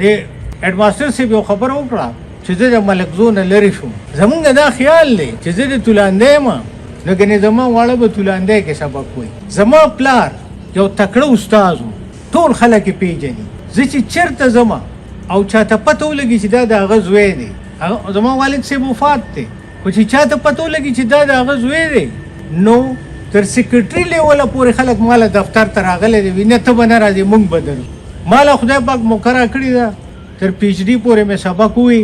د هډماستر صاحب یو خبره وکړه چې زه د ملکزو نه لرې شوم. زمونږ دا خیال دی چې زه د تولاندی یم، نو ګنې زما واړه به تولاندی کې سبق وایي. زما پلار یو تکړه استاد و، ټول خلک یې پېژني. زه چې چېرته ځم او چاته پته ولګي چې دا د هغه زوی دی، زما والد صاحب وفات دی، خو چې چاته پته ولګي چې دا د هغه زوی دی، نو تر سیکرټري لیوله پورې خلک ماله دفتر ته راغلی دی، وي نه ته به نه راځې موږ به درو. ماله خدای پاک موقع راکړې ده تر پی ایچ ډي پورې مې سبق ووي.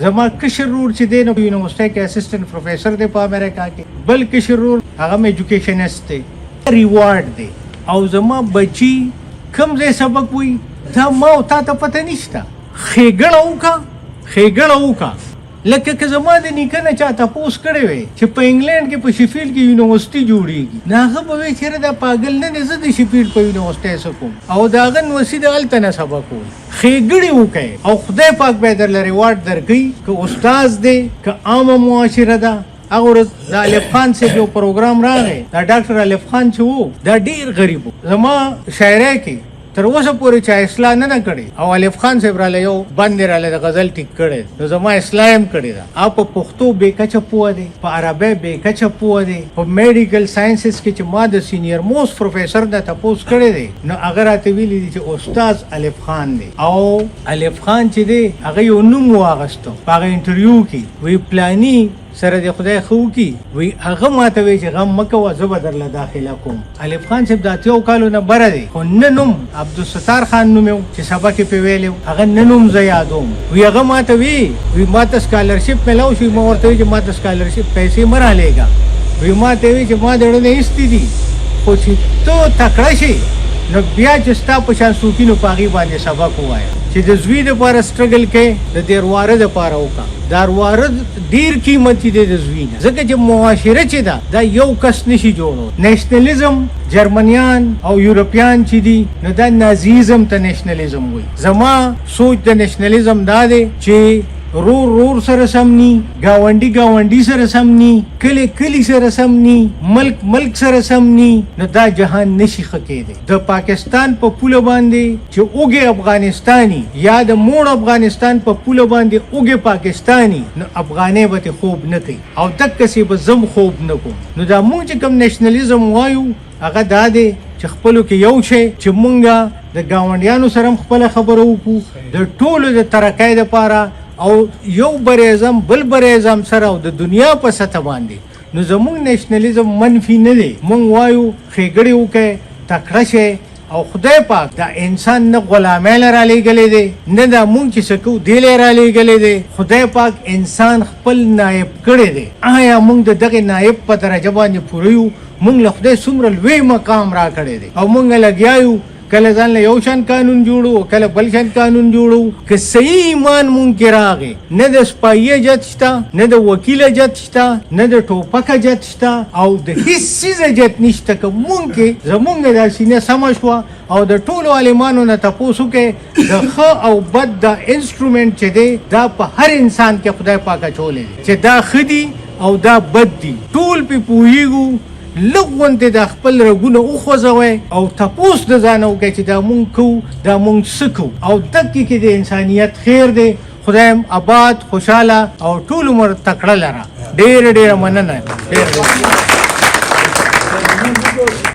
زما کشر رور چې دی نو یونیورسټۍ کې اسسټنټ پروفیسر دی په امریکا کې، بل کشر رور هغه م ایجوکیشنسټ دی. ریوارډ دی. او زما بچي کوم ځای سبق وایي دا ما او تا ته پته نشته. ښېګڼه وکړه لکه که زما د نیکه نه چا تپوس کړی وی چې په انګلینډ کې په شفیلډ کې یونیورسټي جوړېږي، نو هغه به وایي چېرې دا پاګل نه دی، زه د شفیلډ په یونیورسټۍ څه کوم، او د هغه نوسي د هلته نه سبق وایي. ښېګړې وکړئ او خدای پاک به یې درله ریوارډ درکوي. که استاز دی که عامه معاشره ده. هغه ورځ د الف خان صاحب یو پروګرام راغی، دا ډاکټر الف خان چې و دا ډېر غریب و. زما شاعرۍ کې تر اوسه پورې چا اصلاح نه کړې، او الف خان صاحب راله یو بند یې راله د غزل ټیک کړی، نو زما اصلاح هم کړې ده. او په پښتو بې کچه پوه دی، په عربۍ بې کچه پوه دی، په میډیکل ساینسز کې چې ما د سینیر موست پروفیسر نه تپوس کړی دی، نو هغه راته ویلي دي چې استاد الف خان دی. او الف خان چې دی هغه یو نوم واغسته په هغه انټرویو کې، وی پلانی سره د خدای خو کی، وی هغه ماته وی چې غم مکه و زه به درله داخله کوم. الف خان صاحب د اتیو کالو نه بره دی، خو نه نوم عبدالستار خان نوم چې سبق یې پې ویلی، هغه نه نوم زه یادوم. وی هغه ماته وی ماته سکالرشپ میلاو شو، ما ورته وی چې ماته سکالرشپ پیسې مه رالیږه. وی ماته وی چې ما د ړنې ایستې دي، خو چې ته تکړه شي نو بیا چې ستا په شان څوکینو په هغې باندې سبق ووایه چې د زوی دپاره سټرګل کوې، د دیرواره دپاره وکړه. دیرواره ډېر قیمتي دی د زوی نه، ځکه چې معاشره چې ده دا یو کس نشي جوړو. نیشنلیزم جرمنیان او یورپیان چې دي نو دا نازیزم ته نیشنلیزم وایي. زما سوچ د نیشنلیزم دا دی چې رور سره سم ني، گاونډي سره سم ني، کلی سره سم ني، ملک سره سم ني، نو دا جهان نشي ښه کېدی. د پاکستان په پوله باندې چې اوږې افغانستاني یا د موړ افغانستان په پوله باندې اوږې پاکستاني، نو افغانۍ به ترې خوب نه کوي، او دقسې به زم خوب نه کوم. نو دا مونږ چې کوم نیشنلیزم وایو هغه دا دی چې خپلو کې یو شی چې مونږ د ګاونډیانو سره هم خپله خبره وکړو د ټولو د ترقۍ دپاره، او یو بریزم بل بریزم سره او د دنیا په سطح باندې. نو زمونږ نیشنلیزم منفي نه دی، مونږ وایو ښېګړې وکړئ، تکړه شئ، او خدای پاک دا انسان نه غلامۍ له رالیږلی دی، نه دا مونږ چې څه کوو دې له رالیږلی دی. خدای پاک انسان خپل نایب کړی دی. آیا مونږ د دغې نایب په درجه باندې پوره یو؟ مونږ له خدای څومره لوی مقام را کړی دی، او مونږ لګیا یو کله ځان له یو شان قانون جوړو، کله بل شان قانون جوړو. که صحیح ایمان مونږ کې راغی، نه د سپایي جت شته، نه د وکیل جت شته، نه د ټوپکه جت شته، او د هیڅ څیزه جت نشته. که مونږ کې زمونږ دا سینه سمه شوه او د ټولو عالمانو نه تپوس وکړئ، د ښه او بد دا انسټرومنټ چې دی دا په هر انسان کې خدای پاک اچولی دی چې دا ښه دي او دا بد دي، ټول پې پوهېږو. لږ غوندې د خپل رګونه وخوځوئ او تپوس د ځانه وکړئ چې دا مونږ کوو، دا مونږ څه کوو، او دقې کې د انسانیت خیر دی. خدای آباد، خوشحاله او ټول عمر تکړه لره. ډېره مننه.